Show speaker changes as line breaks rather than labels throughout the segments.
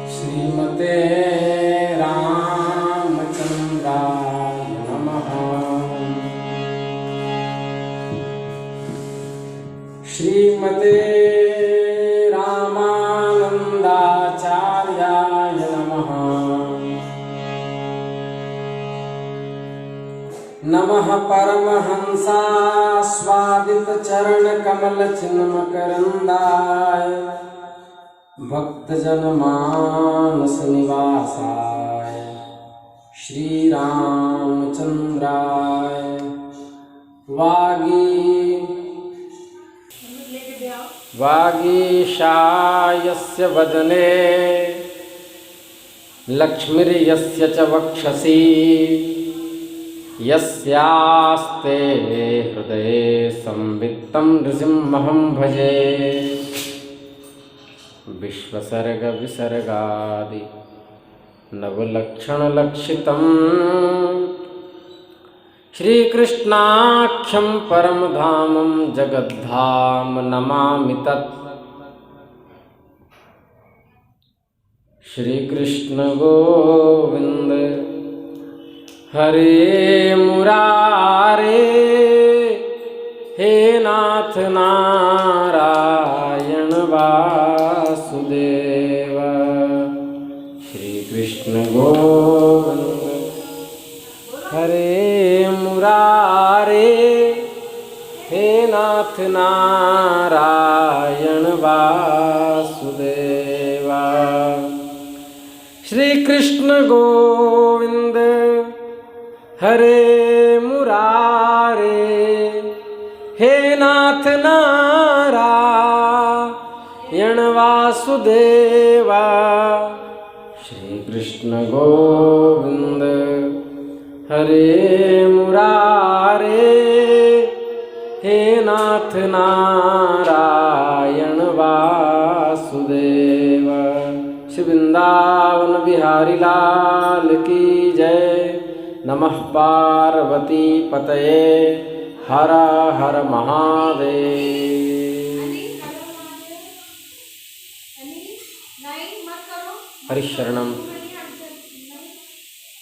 श्रीमते रामचंद्राय नमः। श्रीमते रामानंदाचार्याय नमः। नमः परमहंसास्वादित चरण कमल चिन्मकरंदाय भक्तजन मानस निवासाय श्री रामचंद्राय वागीशायस्य वदने लक्ष्मीर्यस्य च वक्षसि यस्यास्ते हृदये संवित्तं नृसिंहं भजे। विश्वसर्ग विसर्गादि नवलक्षणलक्षितं श्रीकृष्णाख्यं परमधामं जगद्धाम नमामि तत्। श्रीकृष्ण गोविंद हरे मुरारे हे नाथ नारायण वासुदेव। श्री कृष्ण गोविंद हरे मुरारे हे नाथ नारायण वासुदेव। श्री कृष्ण गोविंद हरे मुरारे हे नाथ नारायण वासुदेवा। श्री कृष्ण गोविंद हरे मुरारे हे नाथ नारायण वासुदेवा। श्री वृंदावन बिहारी लाल की जय। नमः पार्वती पतये हर हर महादेव। हरिशरणम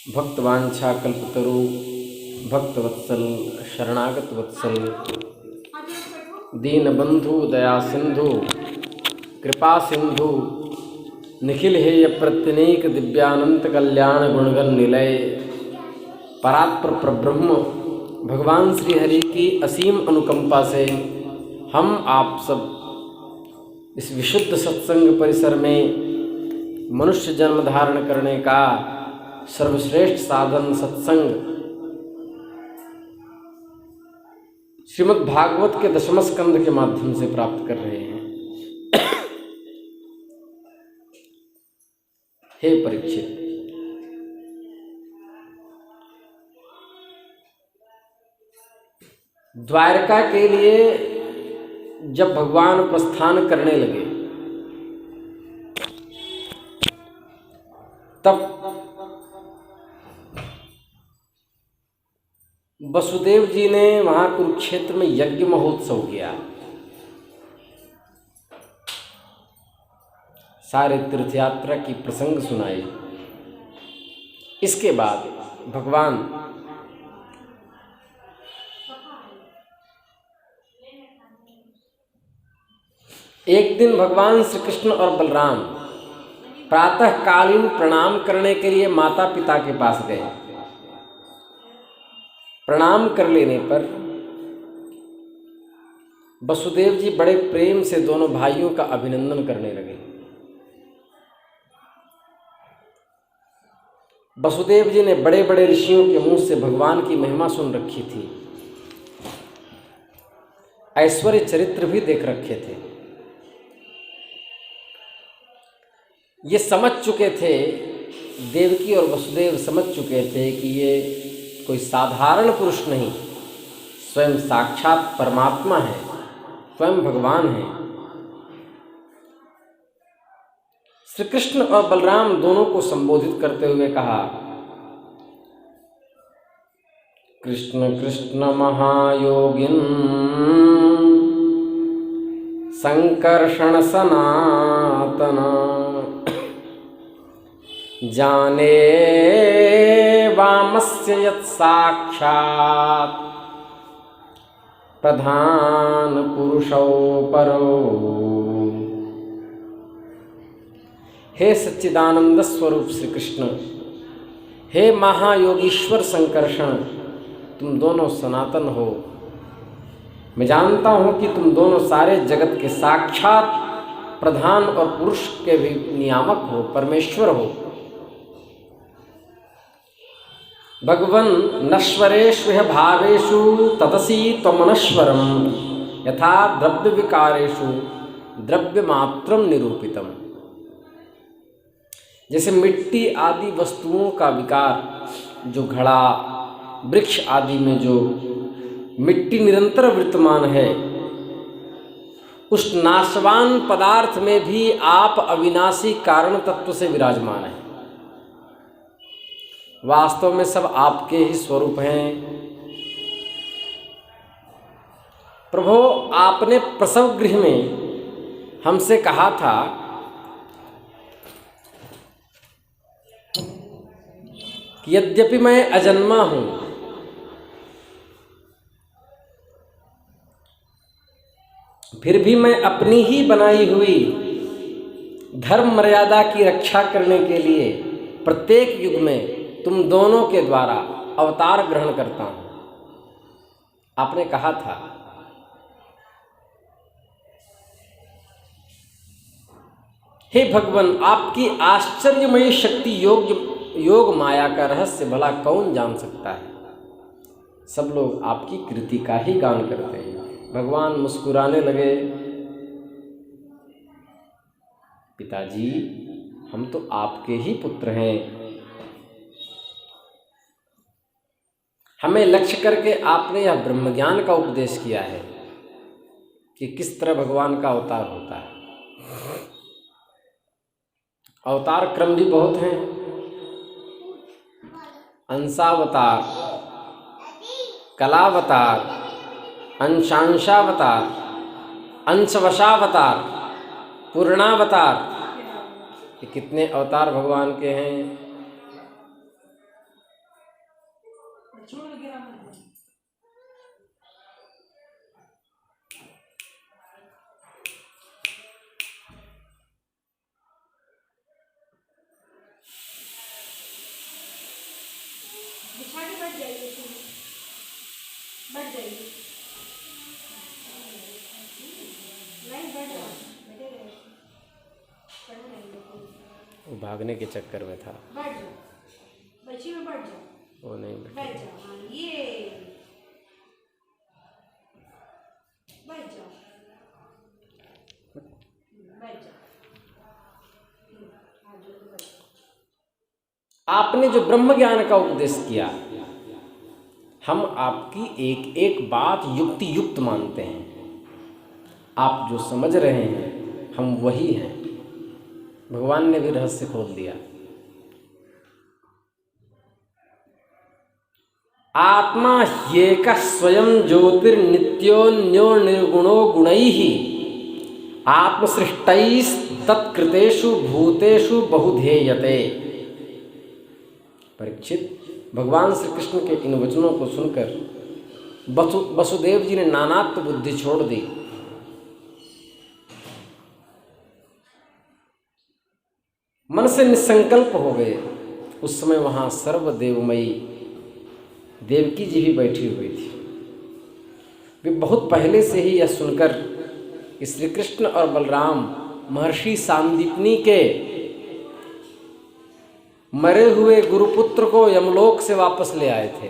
भक्तवांछा कल्पतरु भक्तवत्सल शरणागत वत्सल दीनबंधु दया सिंधु कृपा सिंधु निखिल हेय प्रत्यनेक दिव्यानंत कल्याण गुणगण निलय परात्पर प्रब्रह्म भगवान श्री हरि की असीम अनुकंपा से हम आप सब इस विशुद्ध सत्संग परिसर में मनुष्य जन्म धारण करने का सर्वश्रेष्ठ साधन सत्संग श्रीमद् भागवत के दशम स्कंद के माध्यम से प्राप्त कर रहे हैं। हे परीक्षित, द्वारका के लिए जब भगवान प्रस्थान करने लगे तब वसुदेव जी ने वहां कुरुक्षेत्र में यज्ञ महोत्सव किया। सारे तीर्थयात्रा की प्रसंग सुनाई। इसके बाद भगवान एक दिन भगवान श्री कृष्ण और बलराम प्रातःकालीन प्रणाम करने के लिए माता पिता के पास गए। प्रणाम कर लेने पर वसुदेव जी बड़े प्रेम से दोनों भाइयों का अभिनंदन करने लगे। वसुदेव जी ने बड़े बड़े ऋषियों के मुंह से भगवान की महिमा सुन रखी थी, ऐश्वर्य चरित्र भी देख रखे थे। ये समझ चुके थे, देवकी और वसुदेव समझ चुके थे कि ये कोई साधारण पुरुष नहीं, स्वयं साक्षात परमात्मा है, स्वयं भगवान है। श्री कृष्ण और बलराम दोनों को संबोधित करते हुए कहा, कृष्ण कृष्ण महायोगिन संकर्षण सनातन जाने वामस्य यत् साक्षात् प्रधान पुरुषौ परो। हे सच्चिदानंद स्वरूप श्री कृष्ण, हे महायोगीश्वर संकर्षण, तुम दोनों सनातन हो। मैं जानता हूं कि तुम दोनों सारे जगत के साक्षात प्रधान और पुरुष के भी नियामक हो, परमेश्वर हो। भगवन् नश्वरेष्विह भावेषु तदसि त्वमनश्वरम यथा द्रव्य विकारेषु द्रव्य मात्रम निरूपितम। जैसे मिट्टी आदि वस्तुओं का विकार, जो घड़ा वृक्ष आदि में जो मिट्टी निरंतर विद्यमान है, उस नाशवान पदार्थ में भी आप अविनाशी कारण तत्व से विराजमान हैं। वास्तव में सब आपके ही स्वरूप हैं। प्रभु, आपने प्रसव गृह में हमसे कहा था कि यद्यपि मैं अजन्मा हूं, फिर भी मैं अपनी ही बनाई हुई धर्म मर्यादा की रक्षा करने के लिए प्रत्येक युग में तुम दोनों के द्वारा अवतार ग्रहण करता हूं। आपने कहा था, हे भगवान, आपकी आश्चर्यमयी शक्ति योग माया का रहस्य भला कौन जान सकता है। सब लोग आपकी कृति का ही गान करते हैं। भगवान मुस्कुराने लगे, पिताजी, हम तो आपके ही पुत्र हैं। हमें लक्ष्य करके आपने यह ब्रह्म ज्ञान का उपदेश किया है कि किस तरह भगवान का अवतार होता है। अवतार क्रम भी बहुत हैं। अंशावतार, कलावतार, अंशांशावतार, अंशवशावतार, पूर्णावतार, ये कितने अवतार भगवान के हैं। वो भागने के चक्कर में था। वो नहीं आपने जो ब्रह्म ज्ञान का उपदेश किया, हम आपकी एक एक बात युक्ति युक्त मानते हैं। आप जो समझ रहे हैं हम वही हैं। भगवान ने भी रहस्य खोल दिया। आत्मा ह्येकः स्वयं ज्योतिर्नित्योऽन्यो निर्गुणो गुणैः आत्मसृष्टैस्तत्कृतेषु भूतेषु बहुधेयते। परीक्षित, भगवान श्री कृष्ण के इन वचनों को सुनकर वसुदेव जी ने नानात्व बुद्धि छोड़ दी। मन से निसंकल्प हो गए। उस समय वहां सर्वदेवमयी देवकी जी भी बैठी हुई थी। वे बहुत पहले से ही यह सुनकर कि श्री कृष्ण और बलराम महर्षि सांदीपनी के मरे हुए गुरुपुत्र को यमलोक से वापस ले आए थे,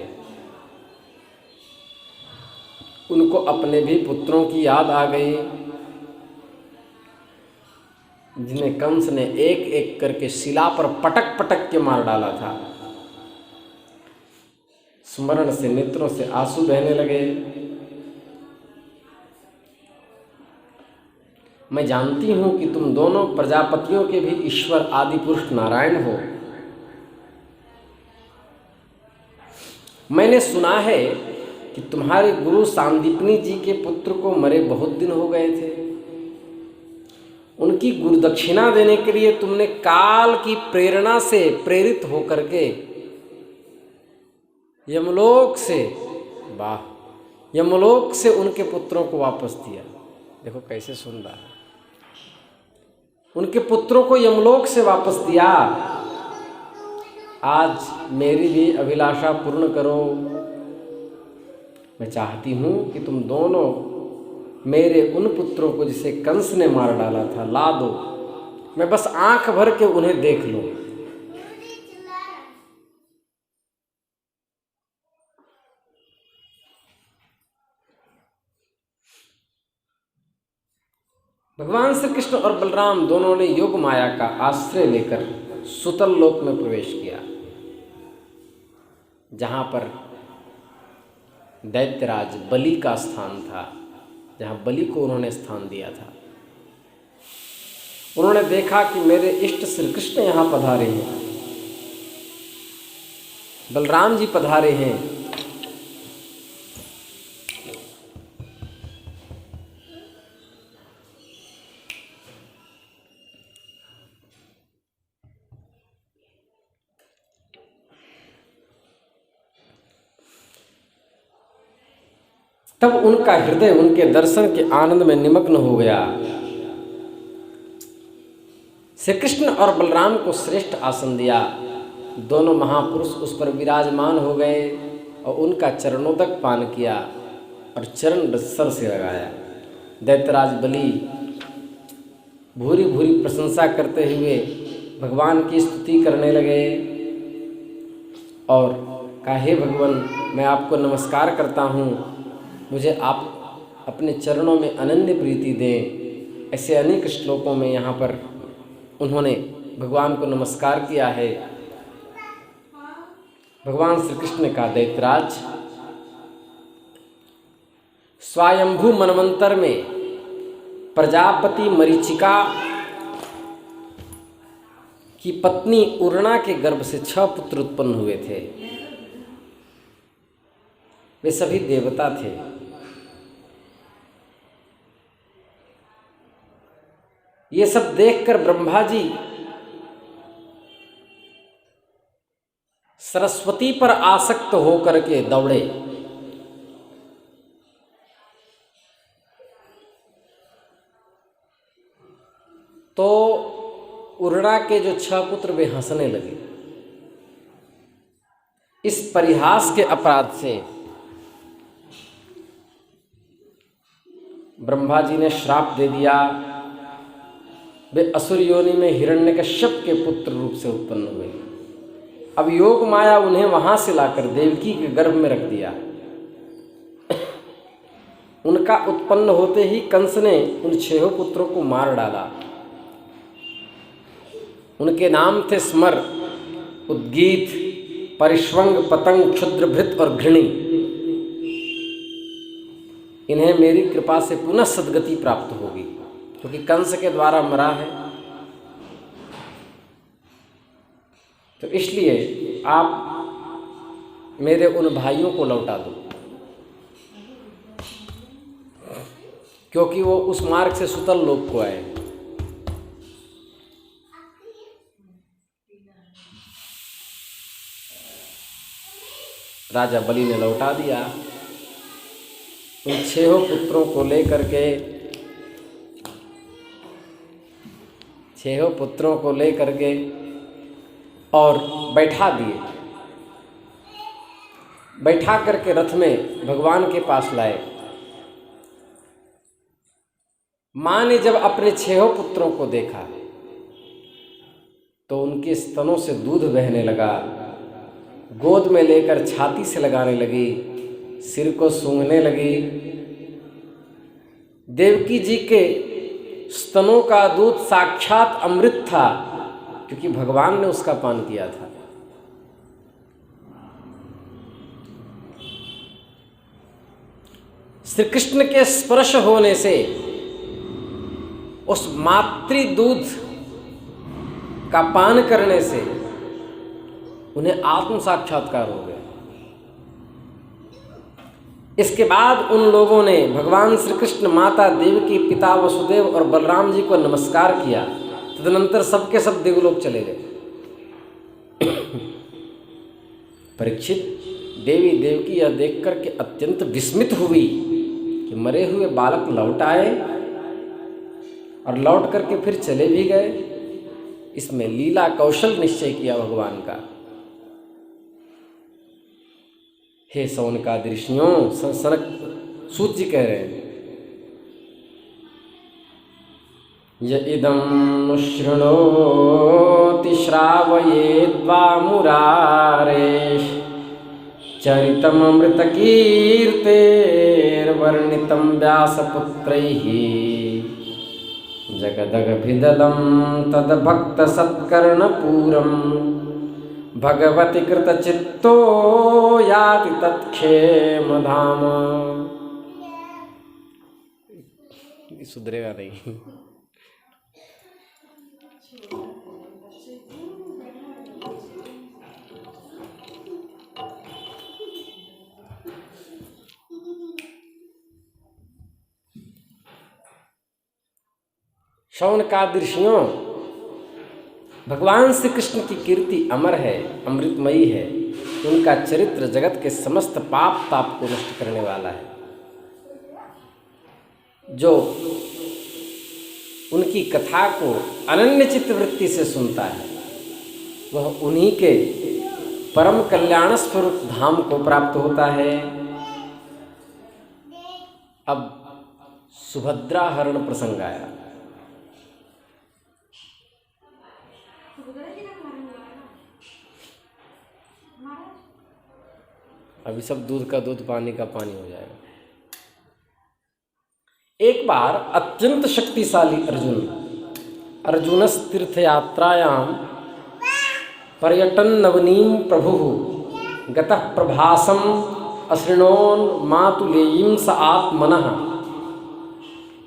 उनको अपने भी पुत्रों की याद आ गई, जिन्हें कंस ने एक एक करके शिला पर पटक पटक के मार डाला था। स्मरण से नेत्रों से आंसू बहने लगे। मैं जानती हूँ कि तुम दोनों प्रजापतियों के भी ईश्वर आदि पुरुष नारायण हो। मैंने सुना है कि तुम्हारे गुरु सांदीपनी जी के पुत्र को मरे बहुत दिन हो गए थे। उनकी गुरुदक्षिणा देने के लिए तुमने काल की प्रेरणा से प्रेरित होकर के यमलोक से उनके पुत्रों को वापस दिया। देखो कैसे सुन रहा है। उनके पुत्रों को यमलोक से वापस दिया। आज मेरी भी अभिलाषा पूर्ण करो। मैं चाहती हूँ कि तुम दोनों मेरे उन पुत्रों को जिसे कंस ने मार डाला था ला दो। मैं बस आंख भर के उन्हें देख लूं। भगवान श्री कृष्ण और बलराम दोनों ने योग माया का आश्रय लेकर सुतल लोक में प्रवेश किया, जहां पर दैत्यराज बलि का स्थान था, जहां बलि को उन्होंने स्थान दिया था। उन्होंने देखा कि मेरे इष्ट श्री कृष्ण यहां पधारे हैं, बलराम जी पधारे हैं। तब उनका हृदय उनके दर्शन के आनंद में निमग्न हो गया। श्री कृष्ण और बलराम को श्रेष्ठ आसन दिया। दोनों महापुरुष उस पर विराजमान हो गए और उनका चरणोदक पान किया और चरण सर से लगाया। दैत्यराज बलि भूरी भूरी प्रशंसा करते हुए भगवान की स्तुति करने लगे और कहा, हे भगवान, मैं आपको नमस्कार करता हूँ, मुझे आप अपने चरणों में अनन्य प्रीति दें। ऐसे अनेक श्लोकों में यहाँ पर उन्होंने भगवान को नमस्कार किया है। भगवान श्री कृष्ण ने कहा, दैत्यराज, स्वयंभू मनवंतर में प्रजापति मरीचिका की पत्नी उर्णा के गर्भ से 6 पुत्र उत्पन्न हुए थे। वे सभी देवता थे। ये सब देखकर ब्रह्मा जी सरस्वती पर आसक्त होकर के दौड़े। तो उर्णा के जो 6 पुत्र वे हंसने लगे। इस परिहास के अपराध से ब्रह्मा जी ने श्राप दे दिया। वे असुर योनि में हिरण्यकश्यप के पुत्र रूप से उत्पन्न हुए। अब योग माया उन्हें वहां से लाकर देवकी के गर्भ में रख दिया। उनका उत्पन्न होते ही कंस ने उन 6 पुत्रों को मार डाला। उनके नाम थे स्मर, उद्गीत, परिश्वंग, पतंग, क्षुद्रभृत और घृणी। इन्हें मेरी कृपा से पुनः सद्गति प्राप्त होगी, क्योंकि कंस के द्वारा मरा है। तो इसलिए आप मेरे उन भाइयों को लौटा दो, क्योंकि वो उस मार्ग से सुतल लोक को आए। राजा बलि ने लौटा दिया। उन 6 पुत्रों को लेकर के 6 पुत्रों को लेकर के और बैठा दिए। बैठा करके रथ में भगवान के पास लाए। माँ ने जब अपने 6 पुत्रों को देखा तो उनके स्तनों से दूध बहने लगा। गोद में लेकर छाती से लगाने लगी, सिर को सूंघने लगी। देवकी जी के स्तनों का दूध साक्षात अमृत था, क्योंकि भगवान ने उसका पान किया था। श्री कृष्ण के स्पर्श होने से उस मातृ दूध का पान करने से उन्हें आत्म साक्षात्कार हो गया। इसके बाद उन लोगों ने भगवान श्री कृष्ण, माता देवकी, पिता वसुदेव और बलराम जी को नमस्कार किया। तदनंतर सबके सब देवलोक चले गए। परीक्षित देवी देवकी यह देख करके अत्यंत विस्मित हुई कि मरे हुए बालक लौट आए और लौट करके फिर चले भी गए। इसमें लीला कौशल निश्चय किया भगवान का। हे सौनकादि ऋषियों, सनक सूत जी कह रहे हैं, य इदं शृणोति श्रावयेद्वा मुरारेः चरितममृतकीर्तेर्वर्णितं व्यासपुत्रैः जगदगभिदलं तद्भक्तसत्कर्णपूरं भगवति कृतचित्तो याति तत्क्षेमधाम। सुधरेगा नहीं। शौनकादि ऋषियों, भगवान श्री कृष्ण की कीर्ति अमर है, अमृतमयी है। उनका चरित्र जगत के समस्त पाप ताप को नष्ट करने वाला है। जो उनकी कथा को अनन्य चित्त वृत्ति से सुनता है वह उन्हीं के परम कल्याण स्वरूप धाम को प्राप्त होता है। अब सुभद्रा हरण प्रसंग आया। अभी सब दूध का दूध, पानी का पानी हो जाएगा। एक बार अत्यंत शक्तिशाली अर्जुनस तीर्थयात्रायां पर्यटन नवनीम प्रभु गतः प्रभासम अशृणोन मातुलेयीं स आत्मनः।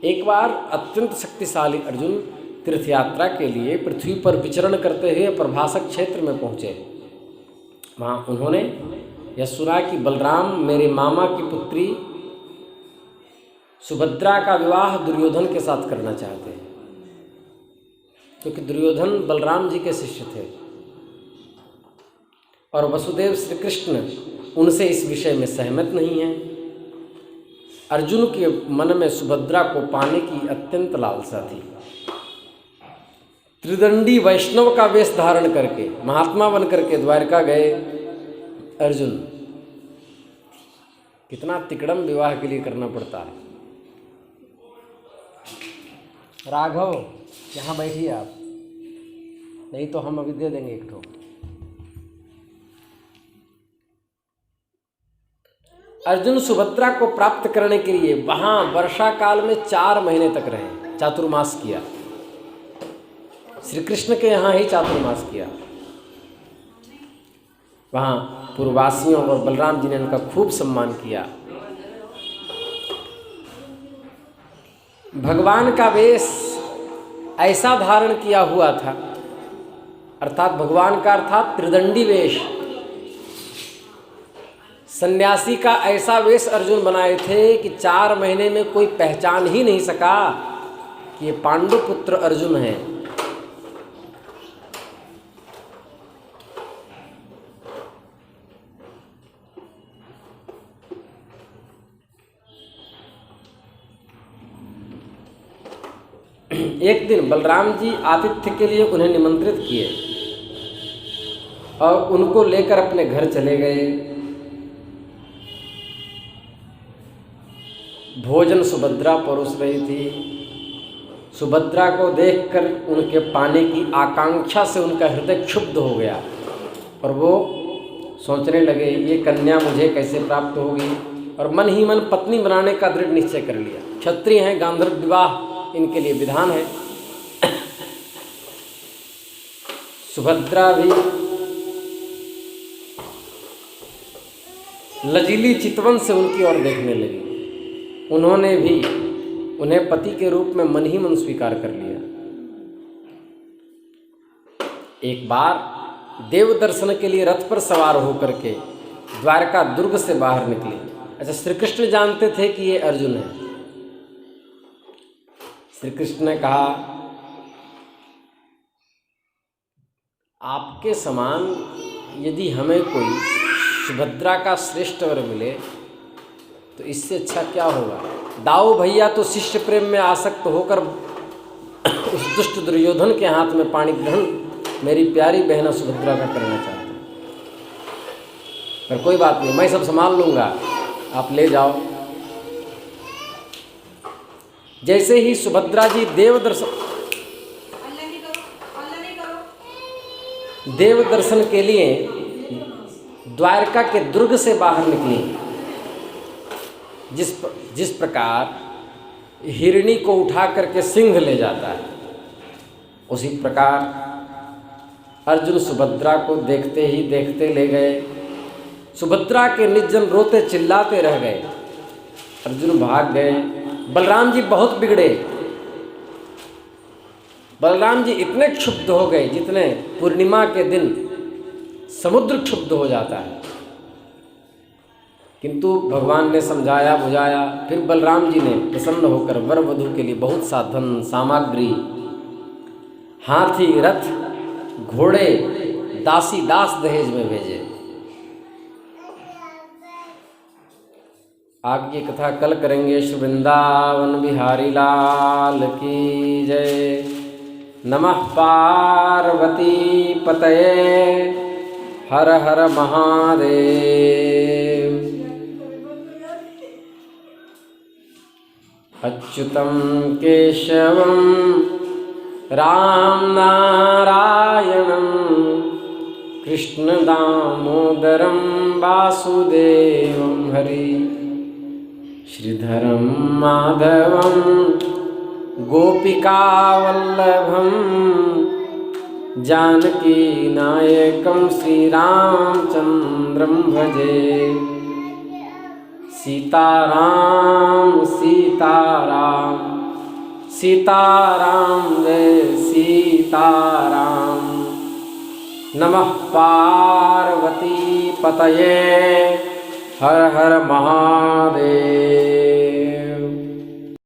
एक बार अत्यंत शक्तिशाली अर्जुन तीर्थयात्रा के लिए पृथ्वी पर विचरण करते हुए प्रभासक क्षेत्र में पहुँचे। वहाँ उन्होंने यह सुना कि बलराम मेरे मामा की पुत्री सुभद्रा का विवाह दुर्योधन के साथ करना चाहते हैं, क्योंकि दुर्योधन बलराम जी के शिष्य थे और वसुदेव श्री कृष्ण उनसे इस विषय में सहमत नहीं हैं। अर्जुन के मन में सुभद्रा को पाने की अत्यंत लालसा थी। त्रिदंडी वैष्णव का वेश धारण करके महात्मा बन करके द्वारका गए अर्जुन। कितना तिकड़म विवाह के लिए करना पड़ता है। राघव यहाँ बैठिए आप, नहीं तो हम अभी दे देंगे एक ठो। अर्जुन सुभद्रा को प्राप्त करने के लिए वहां वर्षा काल में 4 महीने तक रहे, चातुर्मास किया। श्री कृष्ण के यहाँ ही चातुर्मास किया। वहाँ पूर्ववासियों और बलराम जी ने उनका खूब सम्मान किया। भगवान का वेश ऐसा धारण किया हुआ था, अर्थात भगवान का अर्थात त्रिदंडी वेश। सन्यासी का ऐसा वेश अर्जुन बनाए थे कि 4 महीने में कोई पहचान ही नहीं सका कि ये पांडुपुत्र अर्जुन है। एक दिन बलराम जी आतिथ्य के लिए उन्हें निमंत्रित किए और उनको लेकर अपने घर चले गए। भोजन सुभद्रा परोस रही थी। सुभद्रा को देखकर उनके पाने की आकांक्षा से उनका हृदय क्षुब्ध हो गया और वो सोचने लगे ये कन्या मुझे कैसे प्राप्त होगी, और मन ही मन पत्नी बनाने का दृढ़ निश्चय कर लिया। क्षत्रिय हैं, गांधर्व विवाह इनके लिए विधान है। सुभद्रा भी लजीली चितवन से उनकी ओर देखने लगी। उन्होंने भी उन्हें पति के रूप में मन ही मन स्वीकार कर लिया। एक बार देव दर्शन के लिए रथ पर सवार होकर के द्वारका दुर्ग से बाहर निकले। अच्छा, श्री कृष्ण जानते थे कि ये अर्जुन है। श्री कृष्ण ने कहा, आपके समान यदि हमें कोई सुभद्रा का श्रेष्ठ वर मिले तो इससे अच्छा क्या होगा। दाऊ भैया तो शिष्य प्रेम में आसक्त होकर उस दुष्ट दुर्योधन के हाथ में पाणी ग्रहण मेरी प्यारी बहना सुभद्रा का करना चाहते हैं, पर कोई बात नहीं, मैं सब संभाल लूँगा, आप ले जाओ। जैसे ही सुभद्रा जी देव दर्शन के लिए द्वारका के दुर्ग से बाहर निकली, जिस प्रकार हिरणी को उठा करके सिंह ले जाता है, उसी प्रकार अर्जुन सुभद्रा को देखते ही देखते ले गए। सुभद्रा के निर्जन रोते चिल्लाते रह गए। अर्जुन भाग गए। बलराम जी बहुत बिगड़े। बलराम जी इतने क्षुब्ध हो गए जितने पूर्णिमा के दिन समुद्र क्षुब्ध हो जाता है। किंतु भगवान ने समझाया बुझाया। फिर बलराम जी ने प्रसन्न होकर वर वधू के लिए बहुत सा धन सामग्री, हाथी, रथ, घोड़े, दासी दास दहेज में भेजे। आगे कथा कल करेंगे। श्री वृंदावन बिहारी लाल की जय। नमः पार्वती पतये हर हर महादेव। अच्युतं केशवं राम नारायणं कृष्ण दामोदरं वासुदेवं हरि श्रीधरं माधवं गोपिका वल्लभं जानकी नायकं श्रीरामचंद्रं भजे। सीताराम सीताराम सीताराम जय सीताराम। नमः पार्वती पतये हर हर महादेव।